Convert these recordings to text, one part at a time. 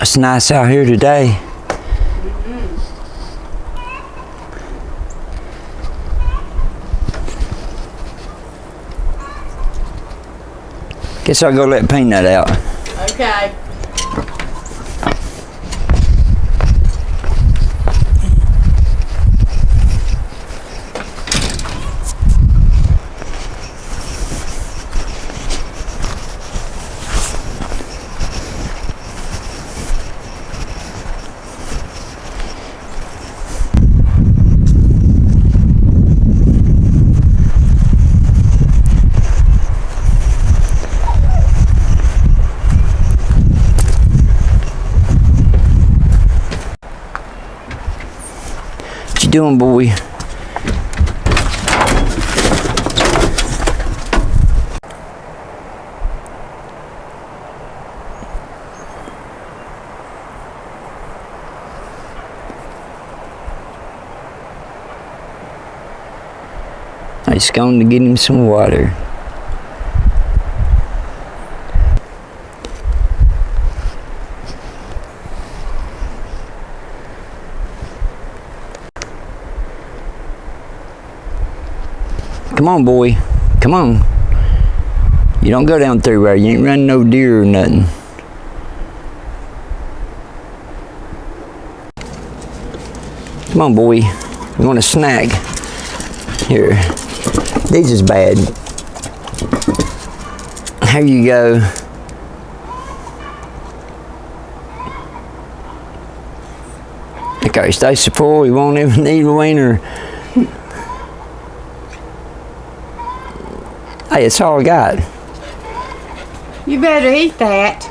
It's nice out here today. Guess I'll go let Peanut out. Okay. What you doing, boy? I just going to get him some water. Come on, boy. Come on. You don't go down through there. You ain't running no deer or nothing. Come on, boy. You want a snack? Here. These is bad. Here you go. Okay, stay full. You won't even need a wiener. Hey, it's all I got. You better eat that.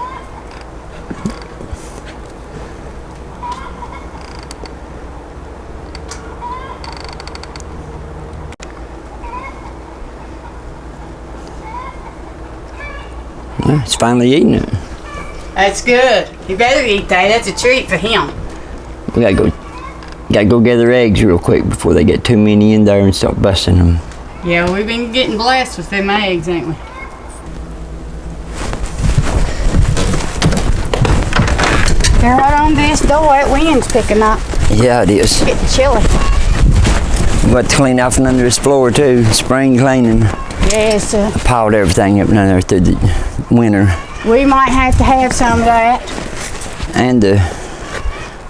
Well, it's finally eating it. That's good. You better eat that. That's a treat for him. We gotta go gather eggs real quick before they get too many in there and start busting them. Yeah, we've been getting blessed with them eggs, ain't we? They're right on this door. That wind's picking up. Yeah, it is. It's getting chilly. We got to clean off under this floor too. Spring cleaning. Yes, I piled everything up under there through the winter. we might have to have some of that. And,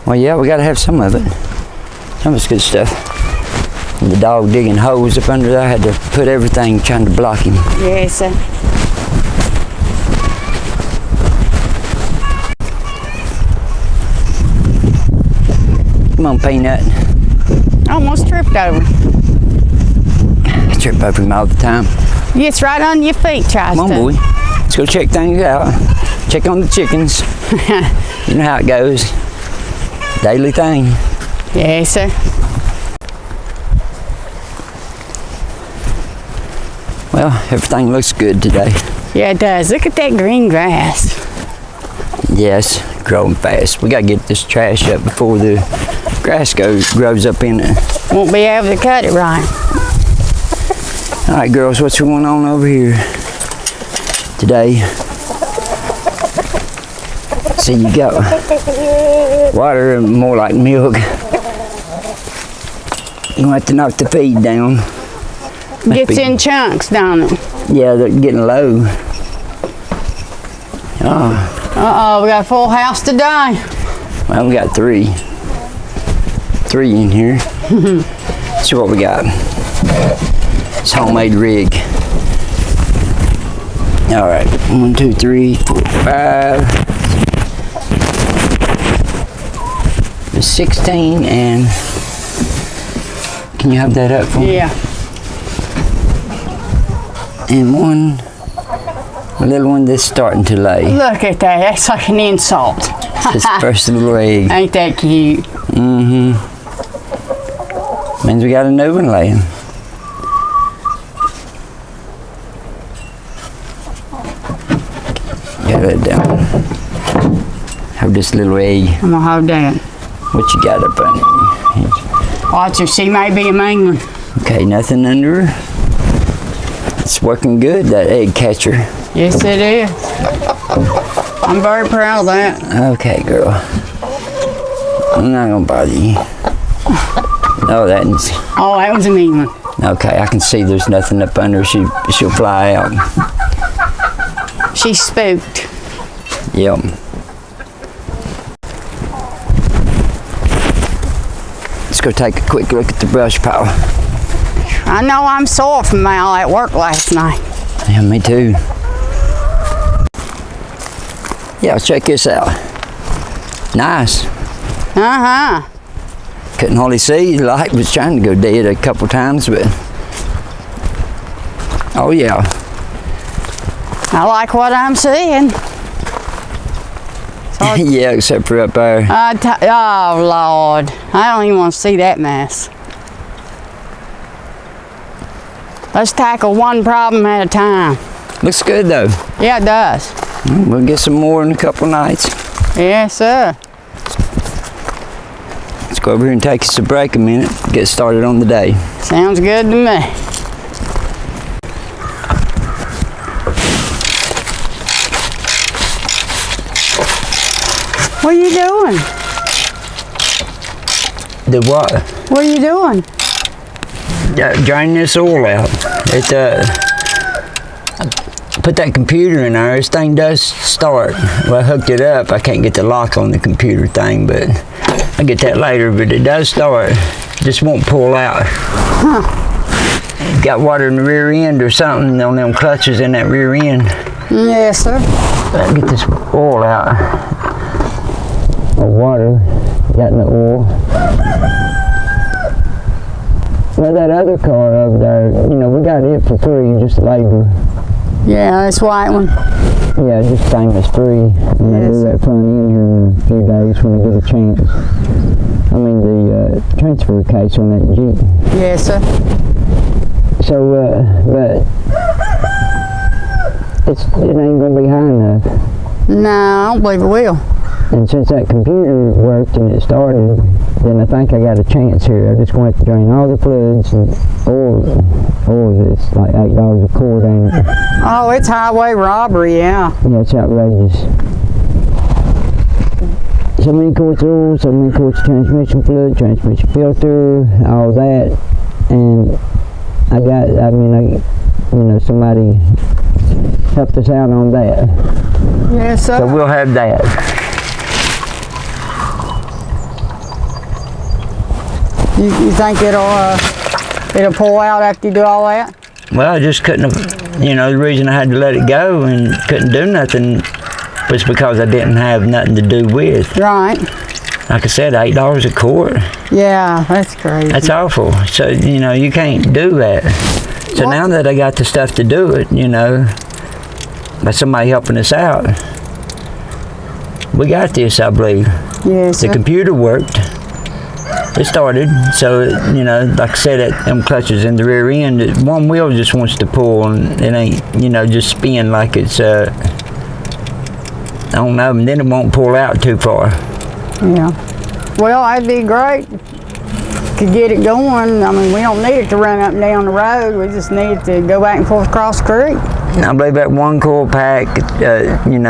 well, yeah, we got to have some of it. Some of it's good stuff. And the dog digging holes up under there, I had to put everything trying to block him. Yes, sir. Come on, Peanut. Almost tripped over. I trip over him all the time. Gets right on your feet, tries Come on, to. boy. Let's go check things out. Check on the chickens. You know how it goes. Daily thing. Yes, sir. Well, everything looks good today. Yeah, it does. Look at that green grass. Yes, growing fast. We gotta get this trash up before the grass grows up in it. Won't be able to cut it right. All right, girls, what's going on over here today? So you got water, more like milk. You have to knock the feed down. Gets in chunks, don't it? Yeah, they're getting low. Oh, Uh-oh, we got a full house today. well, we got three in here. See what we got. It's homemade rig. All right, 1, 2, 3, 4, 5. There's 16, and can you have that up for me? Yeah. And a little one that's starting to lay. Look at that. That's like an insult. It's the first little egg. Ain't that cute? Mm-hmm. Means we got a new one laying. Got that down. Have this little egg. I'm gonna hold that. What you got up under here? Watch her. She may be a mean one. Okay, nothing under her. It's working good, that egg catcher. Yes, it is. I'm very proud of that. Okay, girl. I'm not gonna bother you. Oh, that's... Oh, that was an easy one. Okay, I can see there's nothing up under. She'll fly out. She's spooked. Yep. Let's go take a quick look at the brush pile. I know I'm sore from all that work last night. Yeah, me too. Yeah, check this out. Nice. Uh-huh. Couldn't hardly see. The light was trying to go dead a couple times, but... Oh, yeah. I like what I'm seeing. Yeah, except for up there. Oh, Lord. I don't even want to see that mess. Let's tackle one problem at a time. Looks good, though. Yeah, it does. We'll get some more in a couple nights. Yes, sir. Let's go over here and take us a break a minute. Get started on the day. Sounds good to me. What are you doing? The what? What are you doing? Drain this oil out. Put that computer in there. This thing does start. Well, I hooked it up. I can't get the lock on the computer thing, but I'll get that later. But it does start. Just won't pull out. Huh. Got water in the rear end or something on them clutches in that rear end. Yes, sir. I'll get this oil out. Or water. Got in the oil. Well, that other car over there, you know, we got it for free, just labor. Yeah, this white one. Yeah, just same as free. And they do that front end here in a few days when we get a chance. I mean, the transfer case on that Jeep. Yes, sir. So, but it ain't gonna be high enough. No, I don't believe it will. And since that computer worked and it started, then I think I got a chance here. I just want to drain all the fluids and oil it's like $8 a quart, ain't it? Oh, it's highway robbery, yeah. Yeah, it's outrageous. So many quarts of oil, so many quarts of transmission fluid, transmission filter, all that. And somebody helped us out on that. Yes, sir. So we'll have that. You think it'll pull out after you do all that? Well, I just couldn't have, the reason I had to let it go and couldn't do nothing was because I didn't have nothing to do with. Right. Like I said, $8 a quart. Yeah, that's crazy. That's awful. So, you can't do that. So now that I got the stuff to do it, by somebody helping us out, we got this, I believe. Yes, The computer worked. It started, so, like I said, them clutches in the rear end, one wheel just wants to pull, and it ain't, just spin like it's, I don't know, and then it won't pull out too far. Yeah. Well, that'd be great. Could get it going. I mean, we don't need it to run up and down the road. We just need it to go back and forth across the creek. I believe that one coil pack, and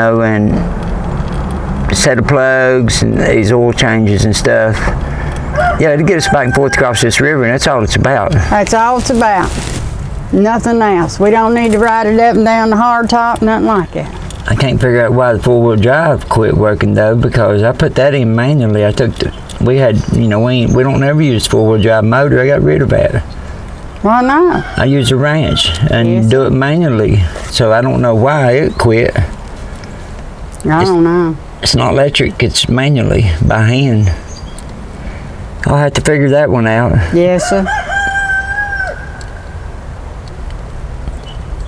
a set of plugs and these oil changes and stuff. Yeah, to get us back and forth across this river, and that's all it's about. That's all it's about. Nothing else. We don't need to ride it up and down the hard top, nothing like that. I can't figure out why the four-wheel drive quit working though, because I put that in manually. We don't ever use four-wheel drive motor. I got rid of that. Why not? I use a wrench and do it manually, so I don't know why it quit. I don't know. It's not electric, it's manually, by hand. I'll have to figure that one out. Yes, sir.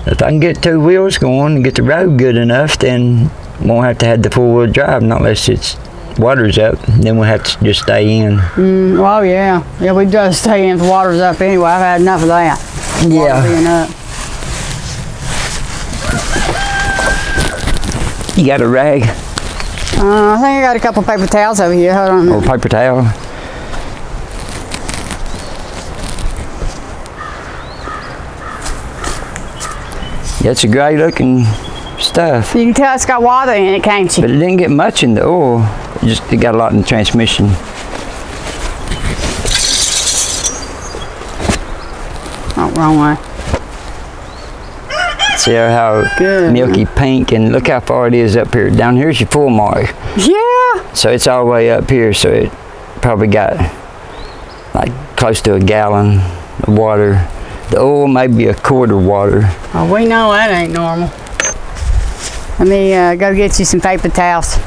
If I can get two wheels going and get the road good enough, then won't have to have the four-wheel drive, not unless it's water's up. Then we'll have to just stay in. Well, yeah. Yeah, we just stay in if the water's up anyway. I've had enough of that. Yeah. Water being up. You got a rag? I think I got a couple paper towels over here. Hold on. Or paper towel? Yeah, it's a great looking stuff. You can tell it's got water in it, can't you? But it didn't get much in the oil. It got a lot in the transmission. Oh, wrong way. See how Good. milky pink, and look how far it is up here. Down here's your full mark. Yeah. So it's all the way up here, so it probably got like close to a gallon of water. The oil may be a quart of water. Oh, we know that ain't normal. Let me go get you some paper towels.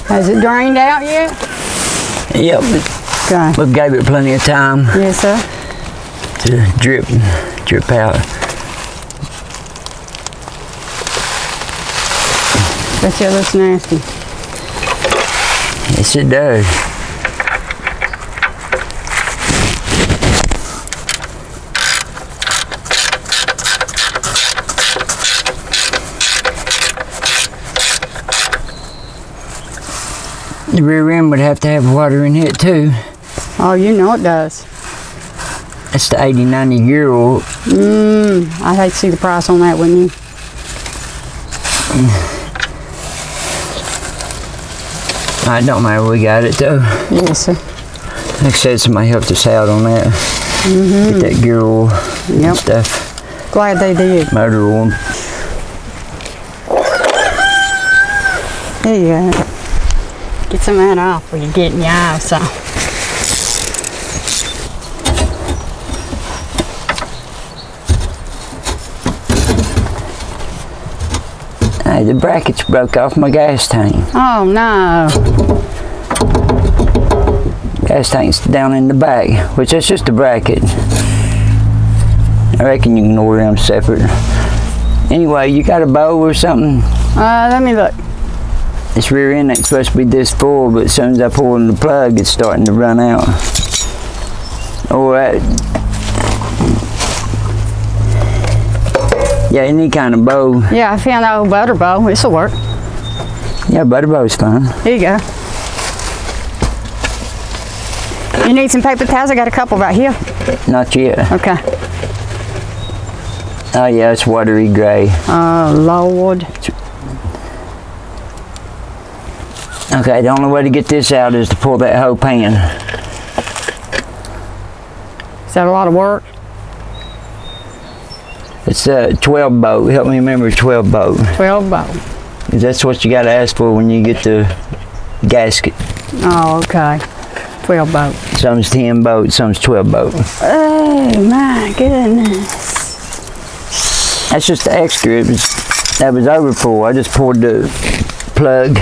Has it drained out yet? Yep. Okay. We gave it plenty of time Yes, sir. to drip out. Bet you it looks nasty. Yes, it does. The rear end would have to have water in it too. Oh, you know it does. That's the 80, 90 year old. I'd hate to see the price on that, wouldn't you? It don't matter, we got it though. Yes, sir. Like I said, somebody helped us out on that. Get that gear oil and stuff. Glad they did. Motor oil. There you go. Get some of that off when you're getting your eyes on. Hey, the brackets broke off my gas tank. Oh, no. Gas tank's down in the back, which that's just a bracket. I reckon you can order them separate. Anyway, you got a bow or something? Let me look. This rear end ain't supposed to be this full, but as soon as I pull in the plug, it's starting to run out. Or yeah, any kind of bow. Yeah, I found that old butter bowl. This'll work. Yeah, butter bow's fine. Here you go. You need some paper towels? I got a couple right here. Not yet. Okay. Oh yeah, it's watery gray. Oh, Lord. Okay, the only way to get this out is to pull that whole pan. Is that a lot of work? It's a 12 bolt. Help me remember 12 bolt. 12 bowl. 'Cause that's what you gotta ask for when you get the gasket. Oh, okay. 12 bowl. Some's 10 bolt, some's 12 bolt. Oh, my goodness. That's just the extra. That was over full. I just poured the plug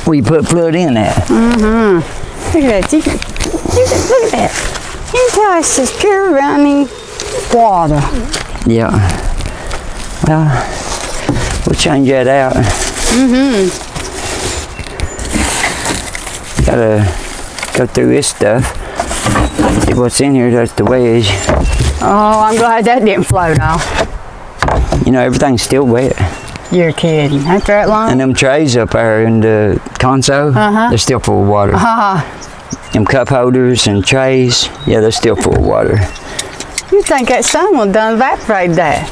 where you put flood in at. Look at that. Look at that. You can tell it's just pure running water. Yeah. Well, we'll change that out. Gotta go through this stuff. See what's in here. That's the wedge. Oh, I'm glad that didn't float off. You know, everything's still wet. You're kidding. After that long? And them trays up there in the console, they're still full of water. Them cup holders and trays, yeah, they're still full of water. You think that sun will done evaporate that?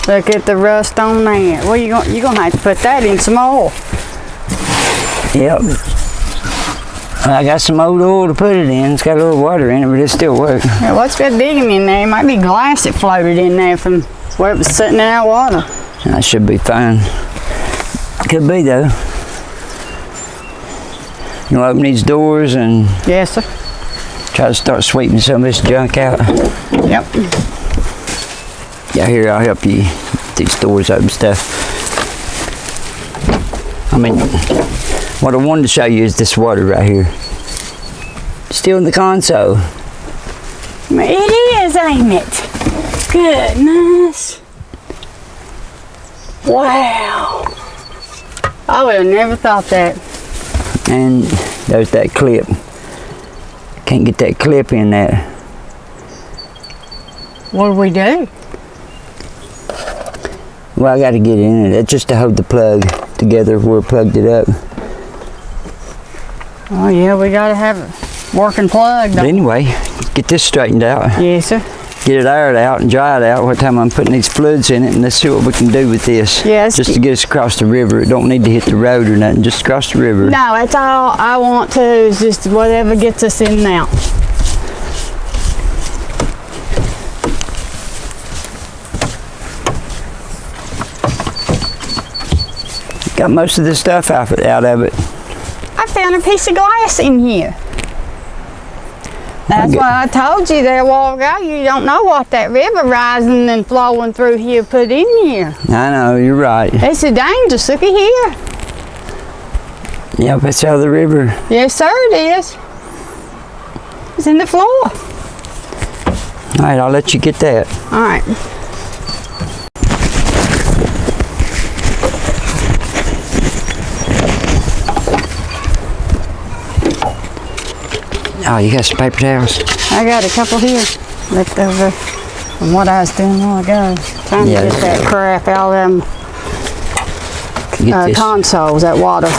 Look at the rust on that. Well, you're gonna have to put that in some oil. Yep. I got some old oil to put it in. It's got a little water in it, but it still works. Yeah, what's that digging in there? It might be glass that floated in there from where it was sitting in that water. That should be fine. Could be though. You'll open these doors and Yes, sir. try to start sweeping some of this junk out. Yep. Yeah, here, I'll help you get these doors open stuff. I mean, what I wanted to show you is this water right here. Still in the console. It is, ain't it? Goodness. Wow. I would have never thought that. And there's that clip. Can't get that clip in there. What do we do? Well, I got to get it in it. That's just to hold the plug together where we plugged it up. Oh yeah, we got to have a working plug. But anyway, get this straightened out. Yes, sir. Get it aired out and dried out what time I'm putting these fluids in it, and let's see what we can do with this. Yes. Just to get us across the river. It don't need to hit the road or nothing, just across the river. No, that's all I want to is just whatever gets us in and out. Got most of the stuff out of it. I found a piece of glass in here. That's Okay. why I told you there a while ago. You don't know what that river rising and flowing through here put in here. I know, you're right. It's a dangerous. Look at here. Yep, that's how the river. Yes, sir, it is. It's in the floor. All right, I'll let you get that. All right. Oh, you got some paper towels? I got a couple here left over from what I was doing a while ago. Trying to get that crap out of them Get this. consoles, that water.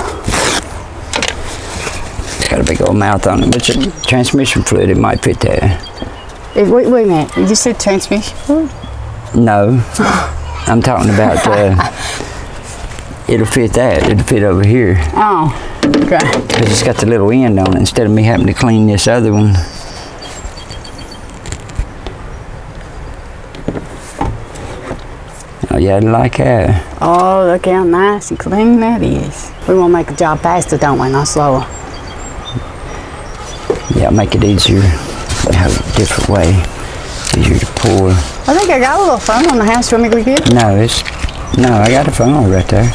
It's got a big old mouth on it, but it's a transmission fluid. It might fit there. Wait a minute. You just said transmission fluid? No, I'm talking about it'll fit that. It'll fit over here. Oh, okay. Because it's got the little end on it instead of me having to clean this other one. Oh yeah, I like that. Oh, look how nice and clean that is. We want to make the job faster, don't we? Not slower. Yeah, make it easier. Have a different way. Easier to pour. I think I got a little phone on the house. You want me to get it? No, I got a funnel right there.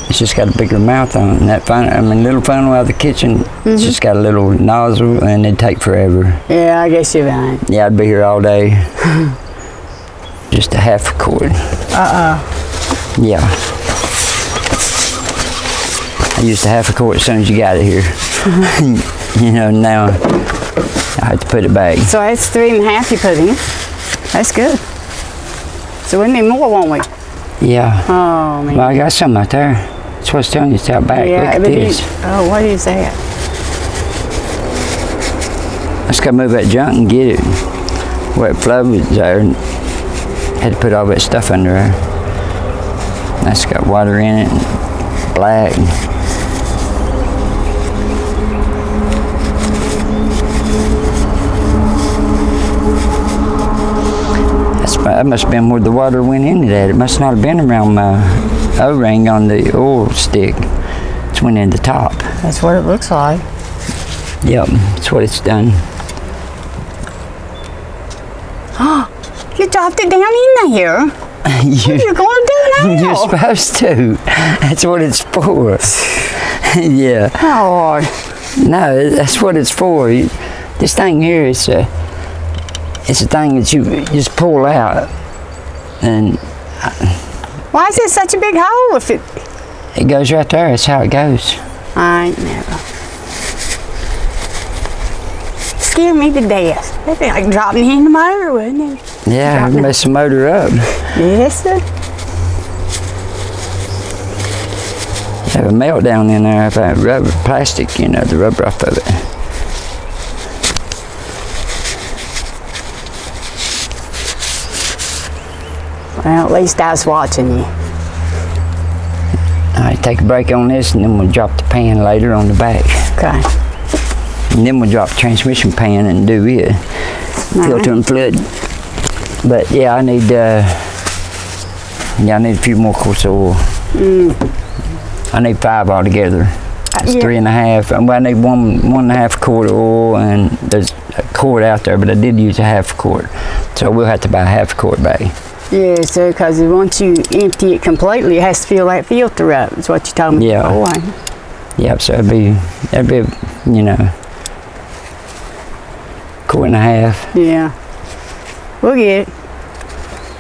It's just got a bigger mouth on it. And that funnel, little funnel out of the kitchen, it's just got a little nozzle and it'd take forever. Yeah, I guess you're right. Yeah, I'd be here all day. Just a half a quart. Yeah. I used a half a quart as soon as you got it here. You know, now I have to put it back. So that's 3.5 you put in. That's good. So we need more, won't we? Yeah. Oh, man. Well, I got some out there. That's what I was telling you, it's out back. Yeah, Look at but this. oh, what is that? I just gotta move that junk and get it where it flowed there. And had to put all that stuff under there. That's got water in it and black. That must have been where the water went into that. It must not have been around my O-ring on the oil stick. It's went in the top. That's what it looks like. Yep, that's what it's done. You dropped it down in there. What are you going to do now? You're supposed to. That's what it's for. Yeah. Oh, No, that's what it's for. This thing here is it's a thing that you just pull out, and why is it such a big hole if it... it goes right there. That's how it goes. I ain't never. Scared me to death. That'd be like dropping in the motor, wouldn't it? Yeah, it'd mess the motor up. Yes, sir. Have a meltdown in there of that rubber, plastic, you know, the rubber off of it. Well, at least I was watching you. All right, take a break on this, and then we'll drop the pan later on the back. Okay. And then we'll drop the transmission pan and do it. Filter and fluid. But yeah, I need a few more quarts of oil. I need 5 altogether. It's yeah. 3.5. Well, I need 1.5 quart of oil, and there's a quart out there, but I did use a half quart. So we'll have to buy a half quart bag. Yeah, sir, because once you empty it completely, it has to fill that filter up. That's what you told me before. Yep, so that'd be, you know, quart and a half. Yeah. We'll get it.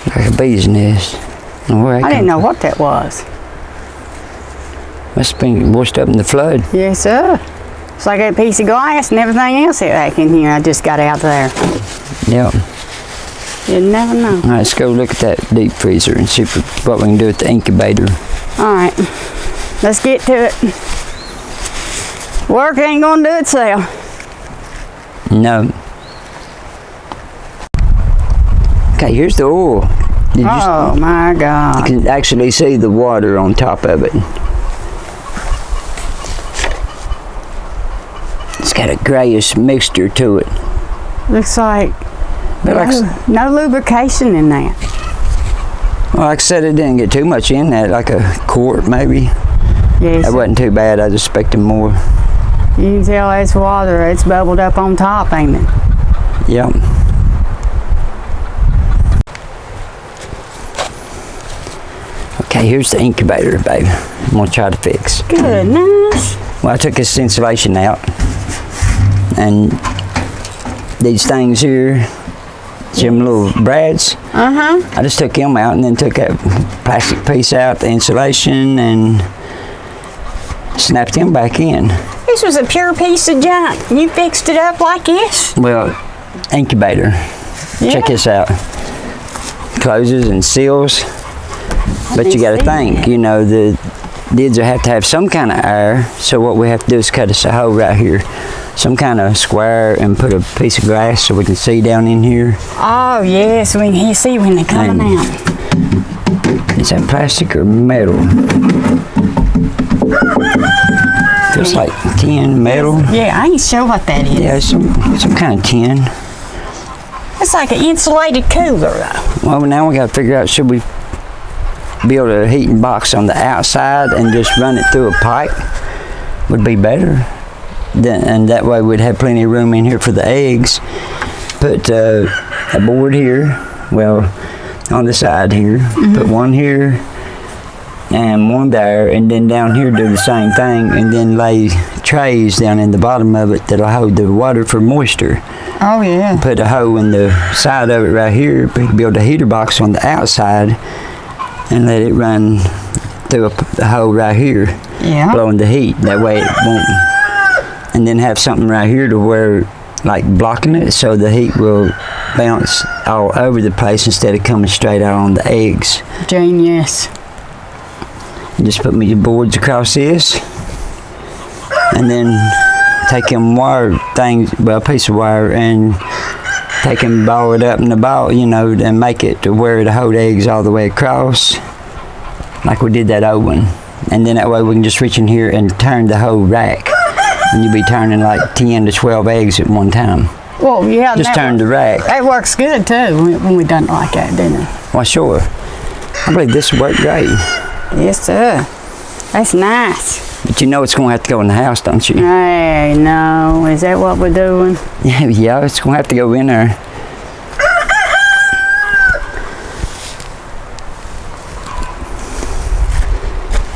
Like a bee's nest. I didn't know what that was. Must have been washed up in the flood. Yes, sir. It's like that piece of glass and everything else back in here I just got out there. Yep. You never know. All right, let's go look at that deep freezer and see what we can do with the incubator. All right. Let's get to it. Work ain't gonna do itself. No. Okay, here's the oil. Oh my God. You can actually see the water on top of it. It's got a grayish mixture to it. Looks like no lubrication in that. Well, like I said, it didn't get too much in that, like a quart maybe. Yes. That wasn't too bad. I was expecting more. You can tell that's water. It's bubbled up on top, ain't it? Yep. Okay, here's the incubator, babe. I'm gonna try to fix. Goodness. Well, I took this insulation out, and these things here, some little brads. I just took them out and then took that plastic piece out, the insulation, and snapped them back in. This was a pure piece of junk. You fixed it up like this? Well, incubator. Yeah. Check this out. Closes and seals. But you got to think, you know, the lids will have to have some kind of air. So what we have to do is cut us a hole right here, some kind of square, and put a piece of glass so we can see down in here. Oh yes, when you see when they're coming out. Is that plastic or metal? Feels like tin, metal. Yeah, I ain't sure what that is. Yeah, some kind of tin. It's like an insulated cooler though. Well, now we got to figure out, should we build a heating box on the outside and just run it through a pipe? Would be better. And that way we'd have plenty of room in here for the eggs. Put a board here, well, on the side here. Put one here and one there, and then down here do the same thing, and then lay trays down in the bottom of it that'll hold the water for moisture. Oh yeah. Put a hole in the side of it right here, build a heater box on the outside, and let it run through a hole right here, blowing the heat. That way it won't. And then have something right here to where, like, blocking it, so the heat will bounce all over the place instead of coming straight out on the eggs. Genius. Just put me boards across this, and then take them wire things, well, a piece of wire, and take them, ball it up in the ball, you know, and make it to where to hold eggs all the way across, like we did that old one. And then that way we can just reach in here and turn the whole rack, and you'll be turning like 10 to 12 eggs at one time. Well, yeah. Just turn the rack. That works good too when we done it like that, didn't it? Well, sure. I believe this worked great. Yes, sir. That's nice. But you know it's going to have to go in the house, don't you? Hey, no. Is that what we're doing? Yeah, it's going to have to go in there.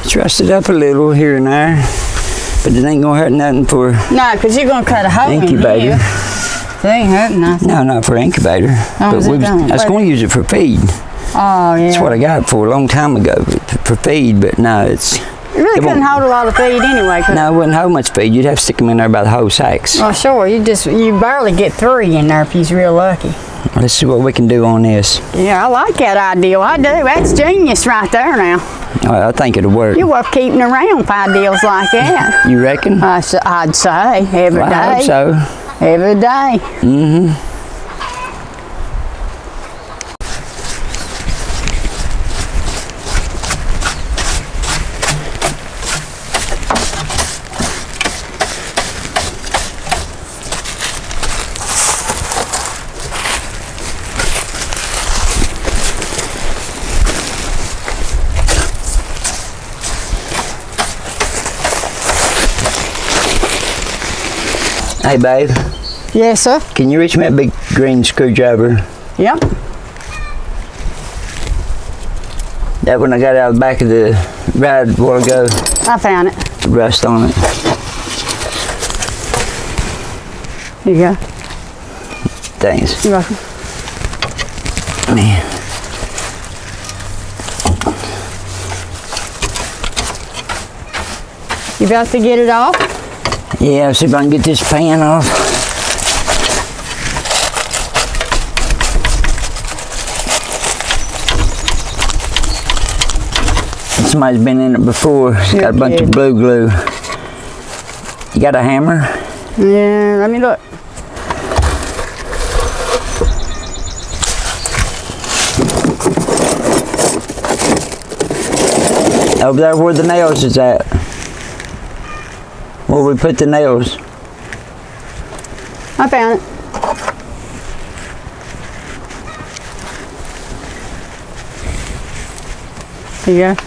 Truss it up a little here and there, but it ain't going to hurt nothing for No, because you're going to cut a hole incubator. in here. It ain't hurting nothing. No, not for incubator. Oh, But I was going to use it for feed. Oh, yeah. That's what I got it for a long time ago, for feed, but no, it's... You really couldn't hold a lot of feed anyway. No, it wouldn't hold much feed. You'd have to stick them in there by the whole sacks. Oh, sure. You barely get 3 in there if you're real lucky. Let's see what we can do on this. Yeah, I like that idea. I do. That's genius right there now. I think it'll work. You're worth keeping around for ideas like that. You reckon? I'd say every day. I hope so. Every day. Mm-hmm. Hey, babe. Yes, sir. Can you reach me that big green screwdriver? Yep. That one I got out of the back of the ride a while ago. I found it. The rust on it. Here you go. Thanks. You're welcome. Man. You about to get it off? Yeah, see if I can get this pan off. Somebody's been in it before. It's got a bunch of blue glue. You got a hammer? Yeah, let me look. Over there where the nails is at. Where we put the nails. I found it. Here you go.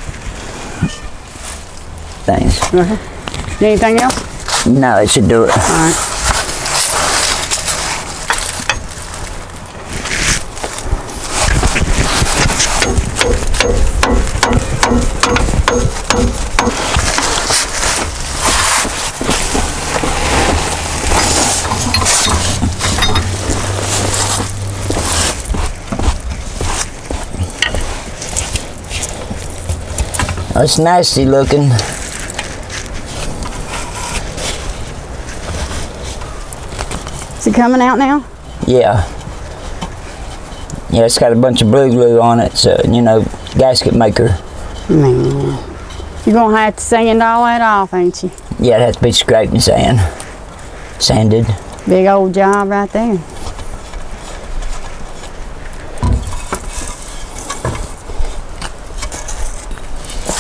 Thanks. Okay. Need anything else? No, it should do it. All right. It's nasty looking. Is it coming out now? Yeah. Yeah, it's got a bunch of blue glue on it, so, you know, gasket maker. Man. You're going to have to sand all that off, ain't you? Yeah, it has to be scraped and sanded. Big old job right there.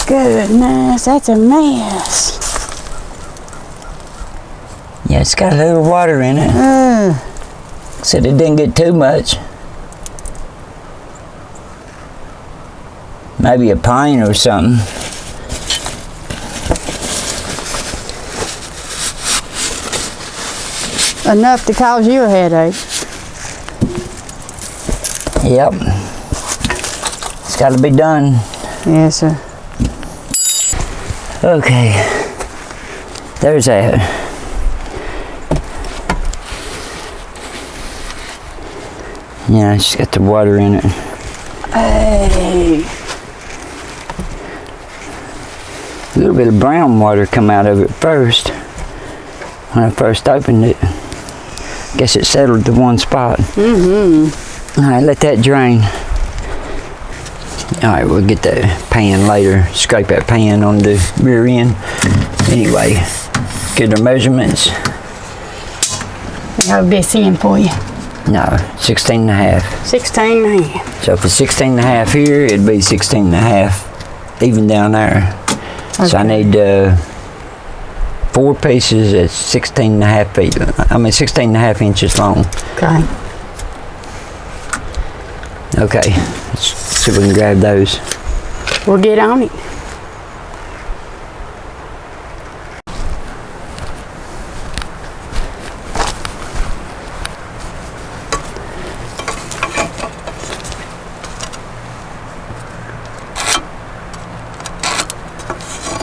Goodness, that's a mess. Yeah, it's got a little water in it. Said it didn't get too much. Maybe a pine or something. Enough to cause you a headache. Yep. It's got to be done. Yes, sir. Okay. There's that. Yeah, it's got the water in it. Hey. A little bit of brown water come out of it first. When I first opened it. Guess it settled to one spot. Mm-hmm. All right, let that drain. All right, we'll get the pan later. Scrape that pan on the rear end. Anyway, get our measurements. I'll be seeing for you. No, 16 and a half. 16 and a half. So if it's 16 and a half here, it'd be 16 and a half, even down there. Okay. So I need 4 pieces at 16 and a half feet. I mean 16 and a half inches long. Okay. Okay, let's see if we can grab those. We'll get on it.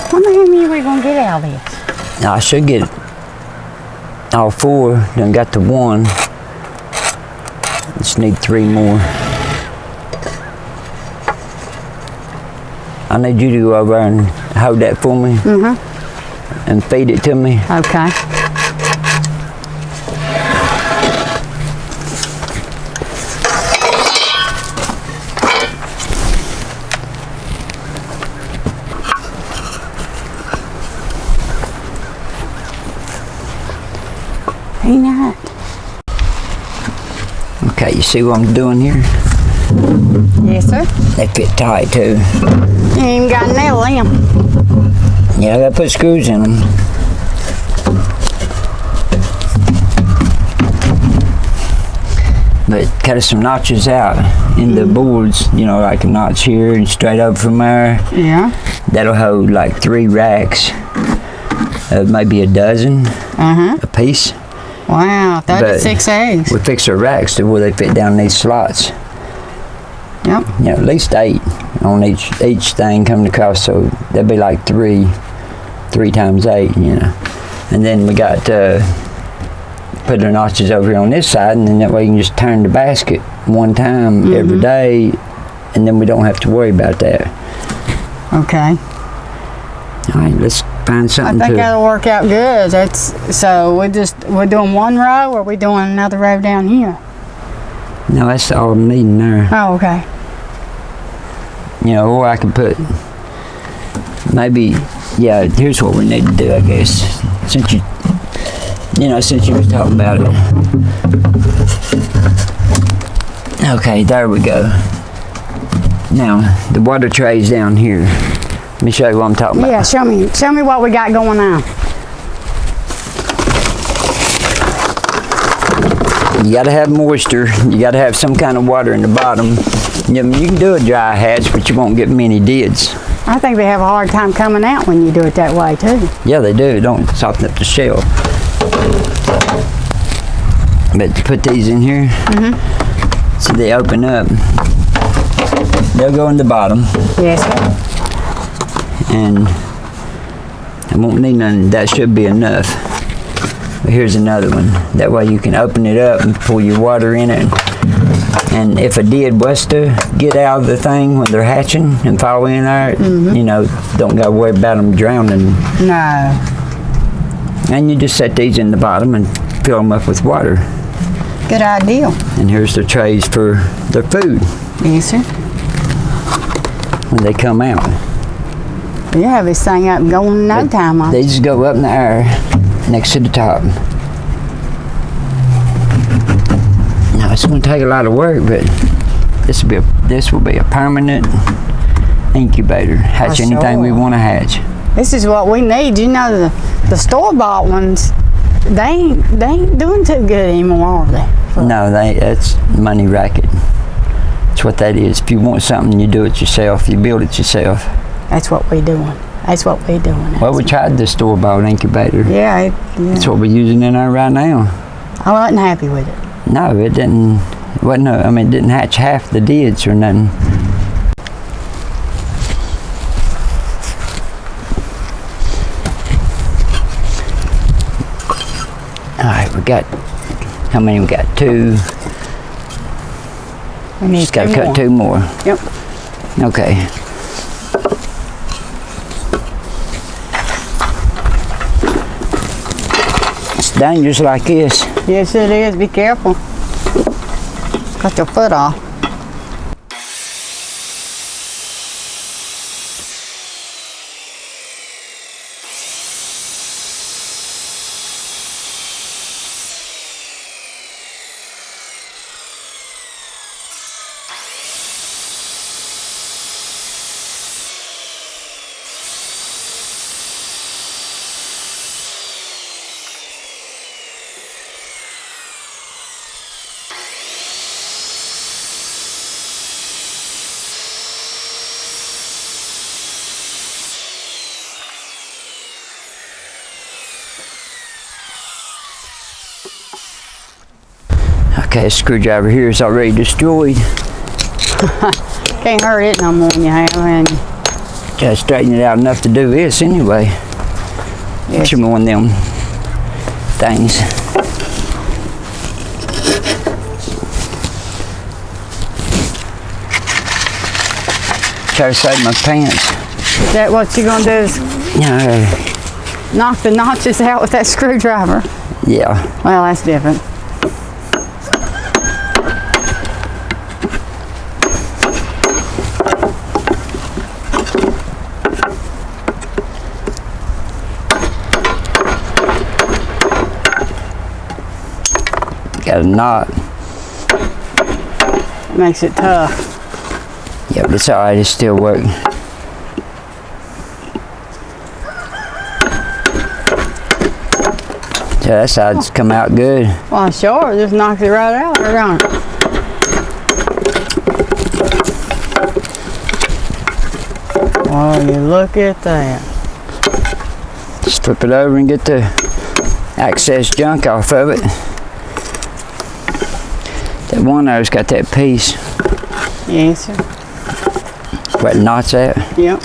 How many are we gonna get out of this? Now I should get all 4. Then got the 1. Just need 3 more. I need you to go over and hold that for me. Mm-hmm. And feed it to me. Okay. Ain't that? Okay, you see what I'm doing here? Yes, sir. They fit tight too. You ain't even got a nail in them. Yeah, I gotta put screws in them. But cut some notches out in the boards, you know, like a notch here and straight up from there. Yeah. That'll hold like 3 racks of maybe a dozen a piece. Wow, 36 eggs. We fix our racks to where they fit down these slots. Yep. You know, at least 8 on each thing coming across, so that'd be like 3 times 8, you know. And then we got put the notches over here on this side, and then that way you can just turn the basket one time every day, and then we don't have to worry about that. Okay. All right, let's find something I think to... that'll work out good. So we're doing one row, or we doing another row down here? No, that's all I'm needing there. Oh, okay. You know, or I could put... Maybe... Yeah, here's what we need to do, I guess. Since you were talking about it. Okay, there we go. Now, the water tray's down here. Let me show you what I'm talking about. Yeah, show me what we got going on. You gotta have moisture. You gotta have some kind of water in the bottom. You can do a dry hatch, but you won't get many dids. I think they have a hard time coming out when you do it that way too. Yeah, they do. Don't soften up the shell. But to put these in here, so they open up. They'll go in the bottom. Yes, sir. And I won't need none. That should be enough. But here's another one. That way you can open it up and pour your water in it. And if a did was to get out of the thing when they're hatching and fall in there, you know, don't gotta worry about them drowning. No. And you just set these in the bottom and fill them up with water. Good idea. And here's the trays for their food Yes, sir. when they come out. You have this thing up and going in no time. They just go up in the air next to the top. Now it's going to take a lot of work, but this will be a permanent incubator. Hatch anything we want to hatch. This is what we need. You know, the store-bought ones, they ain't doing too good anymore, are they? No, that's money racket. That's what that is. If you want something, you do it yourself. You build it yourself. That's what we doing. That's what we doing. Well, we tried the store-bought incubator. Yeah, That's what we're using in there right now. I wasn't happy with it. No, it didn't. It didn't hatch half the dids or nothing. All right, we got. How many we got? 2. We need Just got to cut more. 2 more. Yep. Okay. It's dangerous like this. Yes, it is. Be careful. Cut your foot off. Okay, screwdriver here is already destroyed. Can't hurt it no more than you have, and Just straighten it out enough to do this anyway. yes. Show me one of them things. Try to save my pants. Is that what you're gonna do? Is Yeah, knock the notches out with that screwdriver? yeah. Well, that's different. Got a knot. Makes it tough. Yeah, but it's alright, it still works. So that side's come out good. Well, sure, just knocks it right out there, don't it? Oh, you look at that. Just flip it over and get the excess junk off of it. That one there's got that piece Yes, sir. where the knot's at. Yep.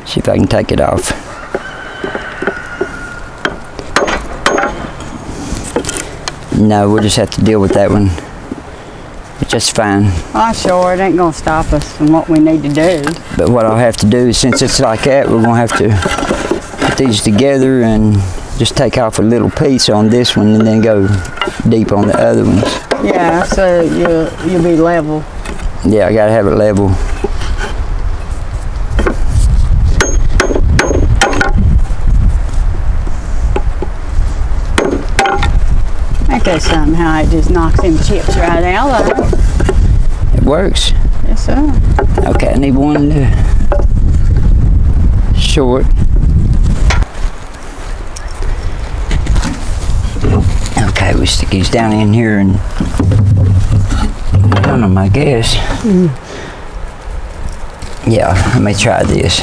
See if I can take it off. No, we'll just have to deal with that one. But just fine. Oh, sure, it ain't gonna stop us from what we need to do. But what I'll have to do, since it's like that, we're gonna have to put these together and just take off a little piece on this one and then go deep on the other ones. Yeah, so you'll be level. Yeah, I gotta have it level. Okay, somehow it just knocks them chips right out of it. It works. Yes, sir. Okay, I need one short. Okay, we stick these down in here and put them, I guess. Yeah, let me try this.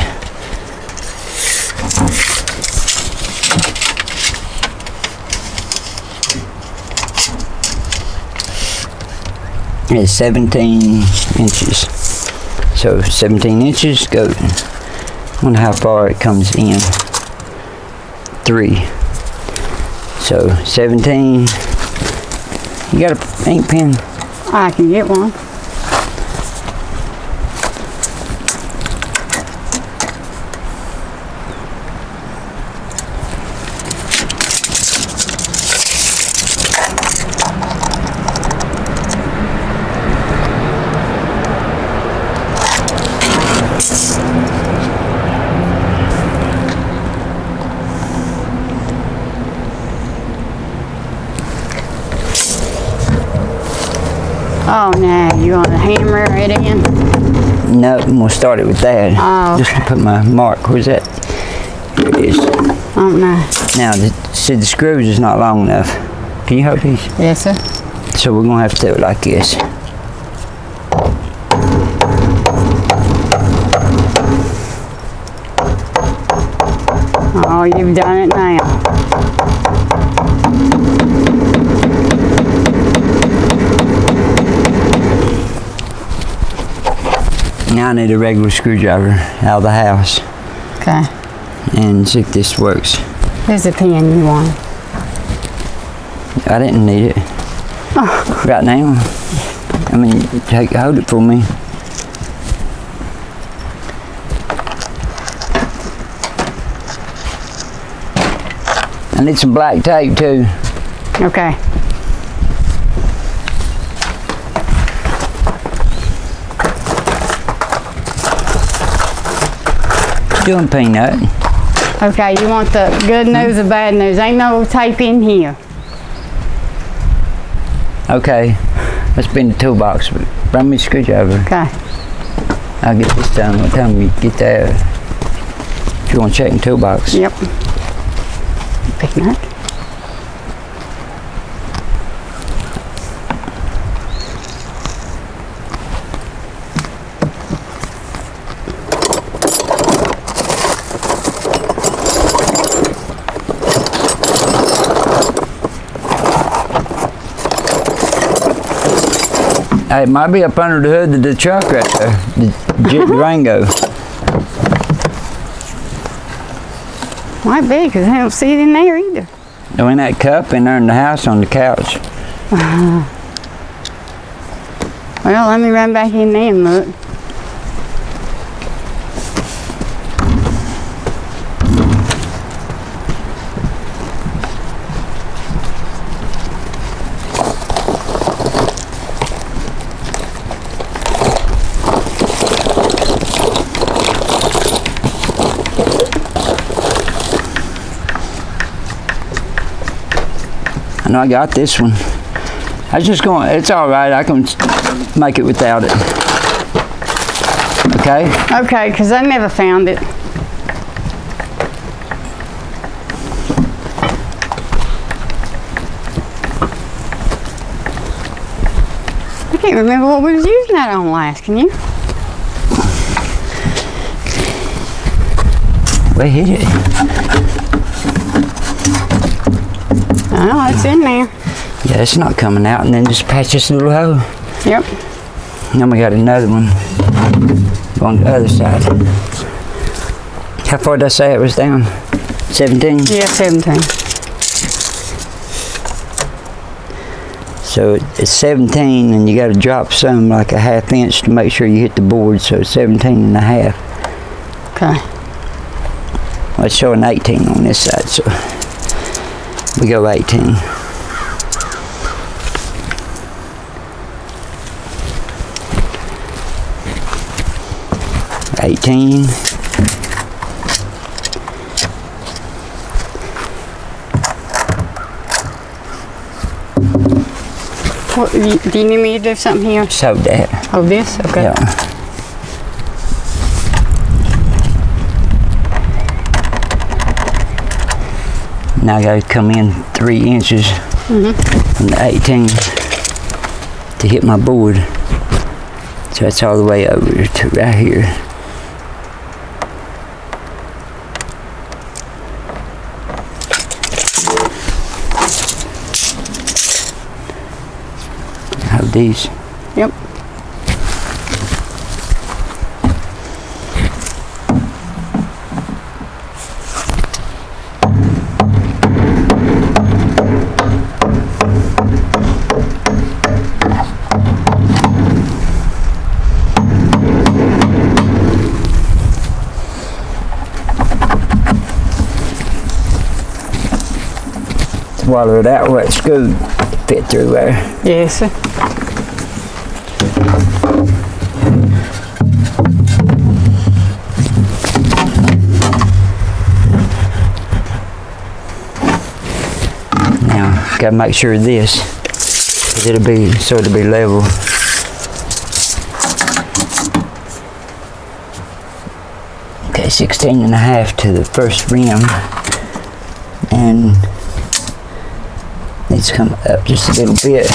It's 17 inches. So 17 inches, go. I wonder how far it comes in. 3. So 17. You got an ink pen? I can get one. Oh, no, you want to hammer it in? No, I'm gonna start it with that. Oh, Just to put my mark. Where's that? Here it is. I don't know. Now, see, the screws is not long enough. Can you hold these? Yes, sir. So we're gonna have to do it like this. Oh, you've done it now. Now I need a regular screwdriver out of the house Okay. and see if this works. Here's the pen you want. I didn't need it. Oh. Right now. I mean, hold it for me. I need some black tape too. Okay. Doing peanut. Okay, you want the good news or bad news? Ain't no tape in here. Okay, let's be in the toolbox. Bring me a screwdriver. Okay. I'll get this done. What time we get there? If you want to check in the toolbox. Yep. Peanut. Hey, it might be up under the hood of the truck right there, the Jet Durango. Might be, because I don't see it in there either. Oh, in that cup in there in the house on the couch. Well, let me run back in there and look. I know I got this one. I was just going, it's all right, I can make it without it. Okay? Okay, because I never found it. I can't remember what we was using that on last, can you? We hit it. Oh, it's in there. Yeah, it's not coming out, and then just patch this little hole. Yep. Then we got another one on the other side. How far did I say it was down? 17? Yeah, 17. So it's 17, and you got to drop some like a 1/2 inch to make sure you hit the board. So it's 17.5. Okay. Well, it's showing 18 on this side, so we go 18. 18. What, do you need me to do something here? So that. Oh, this? Okay. Yeah. Now I got to come in 3 inches from the 18 to hit my board. So that's all the way over to right here. Have these. Yep. Swallow it out where it's good. Fit through there. Yes, sir. Now, gotta make sure of this, 'cause it'll be level. Okay, 16.5 to the first rim, and needs to come up just a little bit.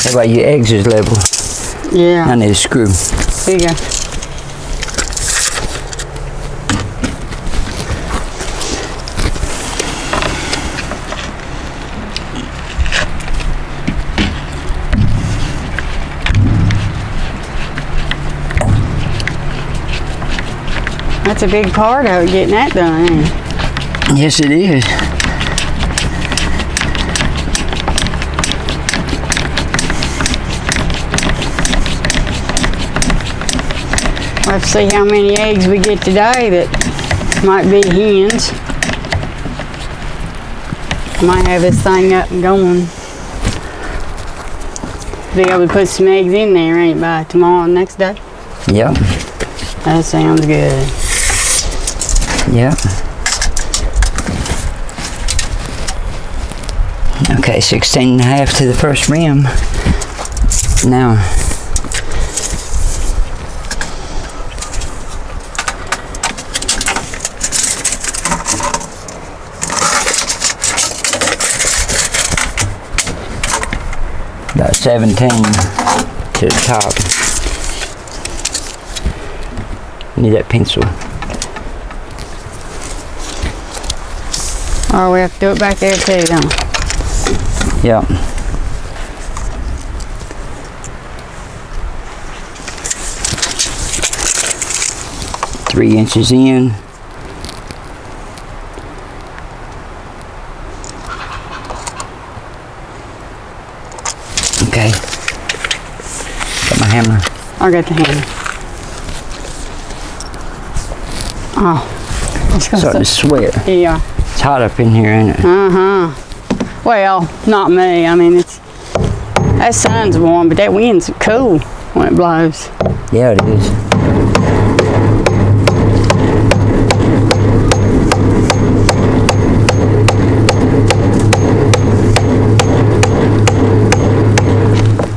That way your eggs is level. Yeah. I need a screw. There you go. That's a big part of it, getting that done, ain't it? Yes, it is. We'll have to see how many eggs we get today that might be hens. Might have this thing up and going. Be able to put some eggs in there, ain't it, by tomorrow, next day? Yep. That sounds good. Yep. Okay, 16.5 to the first rim. Now, about 17 to the top. Need that pencil. Oh, we have to do it back there too, don't we? Yep. Three inches in. Okay. Got my hammer. I got the hammer. Oh. I was gonna Starting to say- sweat. Yeah. It's hot up in here, ain't it? Uh-huh. Well, not me. I mean, that sun's warm, but that wind's cool when it blows. Yeah, it is.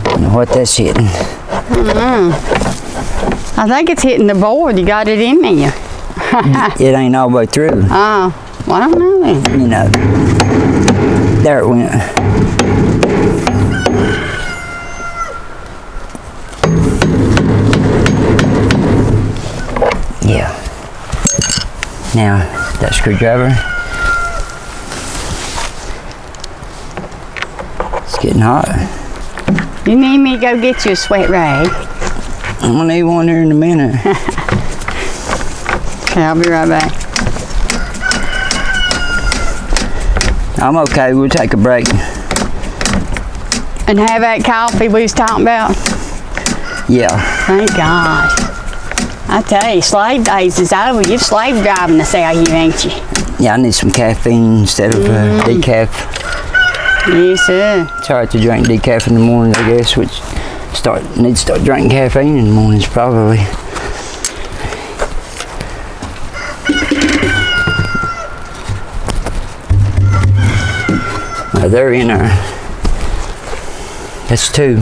I know what that's hitting. I think it's hitting the board. You got it in there. It ain't all the way through. Oh, well, I don't know then. You know. There it went. Yeah. Now, that screwdriver. It's getting hot. You need me to go get you a sweat rag? I'm gonna need one here in a minute. Okay, I'll be right back. I'm okay, we'll take a break. And have that coffee we was talking about? Yeah. Thank God. I tell you, slave days is over. You're slave driving us out here, ain't you? Yeah, I need some caffeine instead of decaf. Yes, sir. It's hard to drink decaf in the morning, I guess, which need to start drinking caffeine in the mornings probably. Oh, they're in there. That's 2.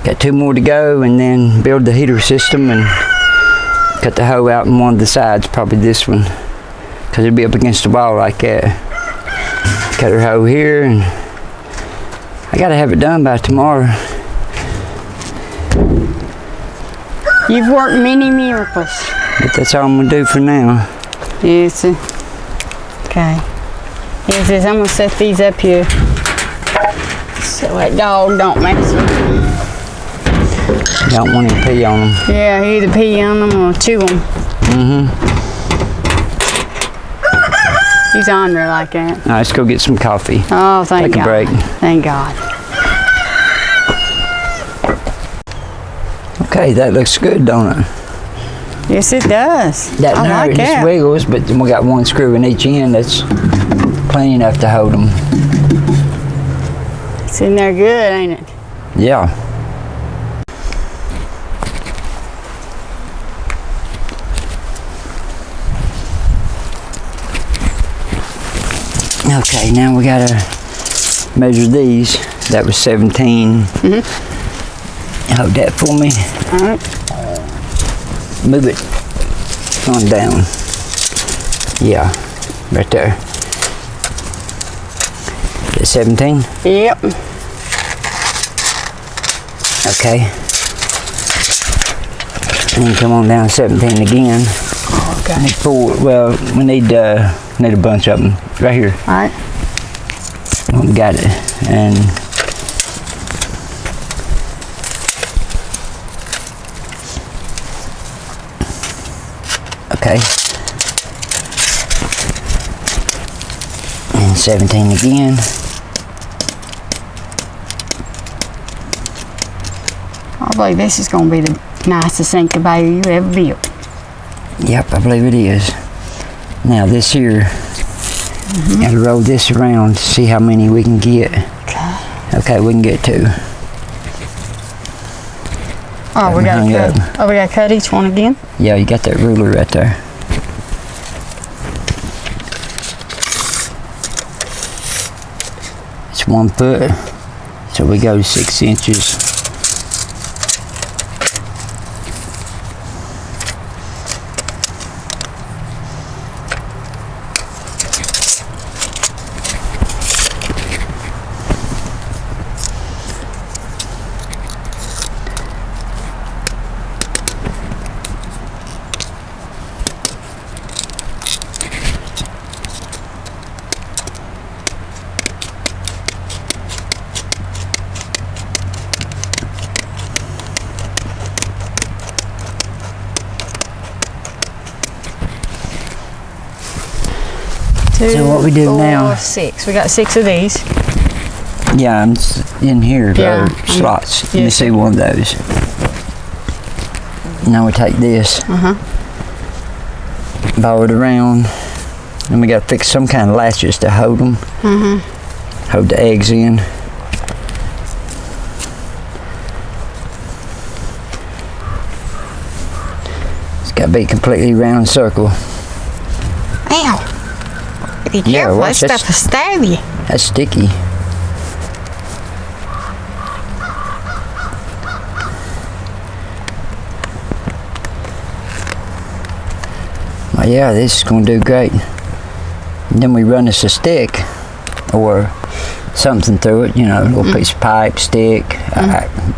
Got 2 more to go, and then build the heater system and cut the hoe out on one of the sides, probably this one, because it'll be up against the wall like that. Cut her hoe here, and I gotta have it done by tomorrow. You've worked many miracles. But that's all I'm gonna do for now. Yes, sir. Okay. Yes, sir. I'm gonna set these up here so that dog don't mess with them. Don't want to pee on them. Yeah, he either pee on them or chew them. He's on there like that. All right, let's go get some coffee. Oh, thank Take God. a break. Thank God. Okay, that looks good, don't it? Yes, it does. That I nerve like just that. wiggles, but then we got 1 screw in each end. That's plenty enough to hold them. It's in there good, ain't it? Yeah. Okay, now we gotta measure these. That was 17. Hold that for me. All right. Move it on down. Yeah, right there. Is 17? Yep. Okay. And then come on down 17 again. Okay. Need 4. Well, we need a bunch of them right here. All right. We got it. And okay. And 17 again. I believe this is going to be the nicest incubator you ever built. Yep, I believe it is. Now this here, gotta roll this around to see how many we can get. Okay, we can get 2. Oh, we got to cut. Oh, we got to cut each one again. Yeah, you got that ruler right there. It's 1 foot, so we go 6 inches. So what we do 4, now? 6. We got 6 of these. Yeah, I'm in here, Yeah, slots. Let me yes. see one of those. Now we take this, bow it around, and we got to fix some kind of latches to hold them. Hold the eggs in. It's got to be a completely round circle. Ow! Be Yeah, careful, that watch stuff will stab you. That's sticky. Well, yeah, this is going to do great. And then we run us a stick, or something through it, you know, a little piece of pipe, stick,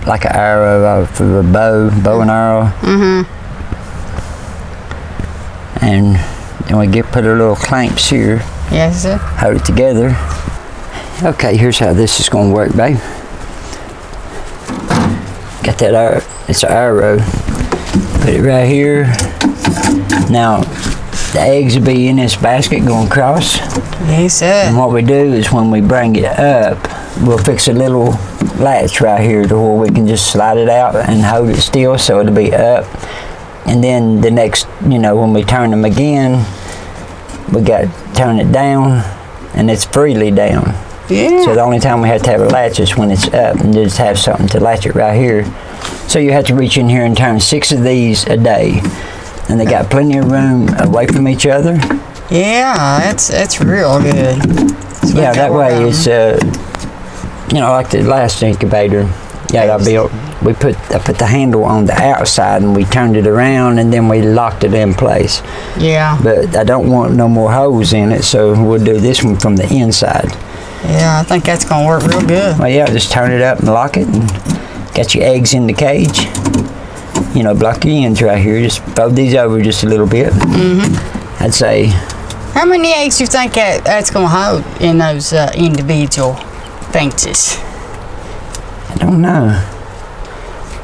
like an arrow for a bow and arrow. And then we put our little clamps here. Yes, sir. Hold it together. Okay, here's how this is going to work, babe. Got that arrow, it's an arrow. Put it right here. Now, the eggs will be in this basket going across. Yes, sir. And what we do is when we bring it up, we'll fix a little latch right here to where we can just slide it out and hold it still so it'll be up. And then the next, you know, when we turn them again, we got to turn it down, and it's freely down. Yeah. So the only time we have to have a latch is when it's up, and just have something to latch it right here. So you have to reach in here and turn 6 of these a day. And they got plenty of room away from each other. Yeah, that's real good. Yeah, that way it's, you know, like the last incubator. Yeah, I put the handle on the outside and we turned it around and then we locked it in place. Yeah. But I don't want no more holes in it, so we'll do this one from the inside. Yeah, I think that's gonna work real good. Well, yeah, just turn it up and lock it and got your eggs in the cage. You know, block your ends right here. Just fold these over just a little bit. I'd say. How many eggs do you think that's gonna hold in those individual fences? I don't know.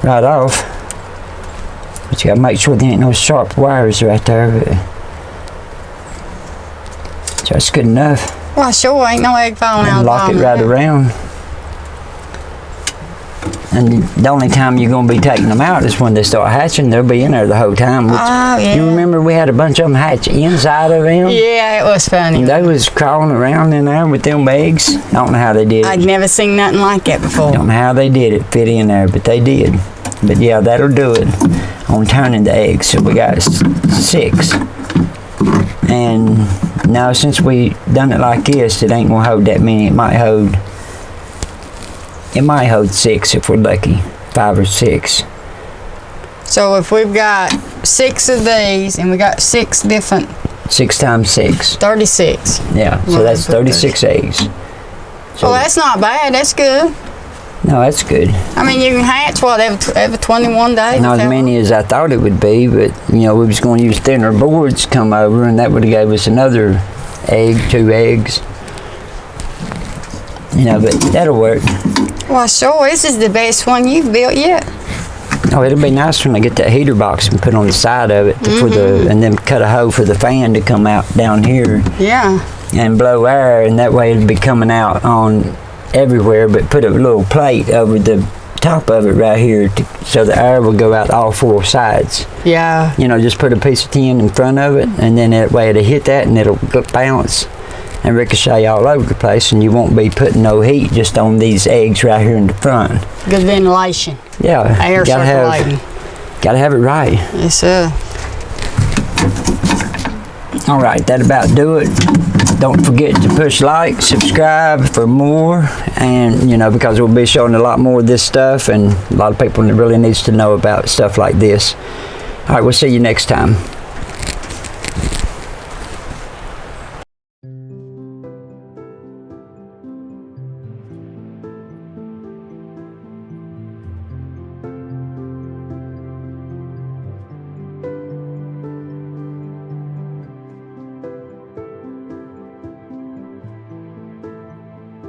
Right off. But you gotta make sure there ain't no sharp wires right there. So that's good enough. Well, sure, ain't no egg falling out. And lock it right around. And the only time you're going to be taking them out is when they start hatching. They'll be in there the whole time. Oh, yeah. You remember we had a bunch of them hatch inside of them? Yeah, it was funny. And they was crawling around in there with them eggs. I don't know how they did it. I'd never seen nothing like that before. Don't know how they did it, fit in there, but they did. But yeah, that'll do it on turning the eggs. So we got 6. And now since we done it like this, it ain't going to hold that many. It might hold 6 if we're lucky, 5 or 6. So if we've got 6 of these and we got 6 different. 6 times 6. 36. Yeah, so that's 36 eggs. So, well, that's not bad. That's good. no, that's good. I mean, you can hatch what every 21 days. Not as many as I thought it would be, but you know, we was going to use thinner boards to come over, and that would have gave us another egg, 2 eggs. You know, but that'll work. Well, sure. This is the best one you've built yet. Oh, it'll be nice when I get that heater box and put on the side of it for and then cut a hole for the fan to come out down here. Yeah. And blow air, and that way it'll be coming out on everywhere, but put a little plate over the top of it right here so the air will go out all 4 sides. Yeah. You know, just put a piece of tin in front of it, and then that way it'll hit that and it'll bounce and ricochet all over the place, and you won't be putting no heat just on these eggs right here in the front. Good ventilation. Yeah. Air circulating. Gotta have it right. Yes, sir. All right, that about do it. Don't forget to push like, subscribe for more, and you know, because we'll be showing a lot more of this stuff, and a lot of people really needs to know about stuff like this. All right, we'll see you next time.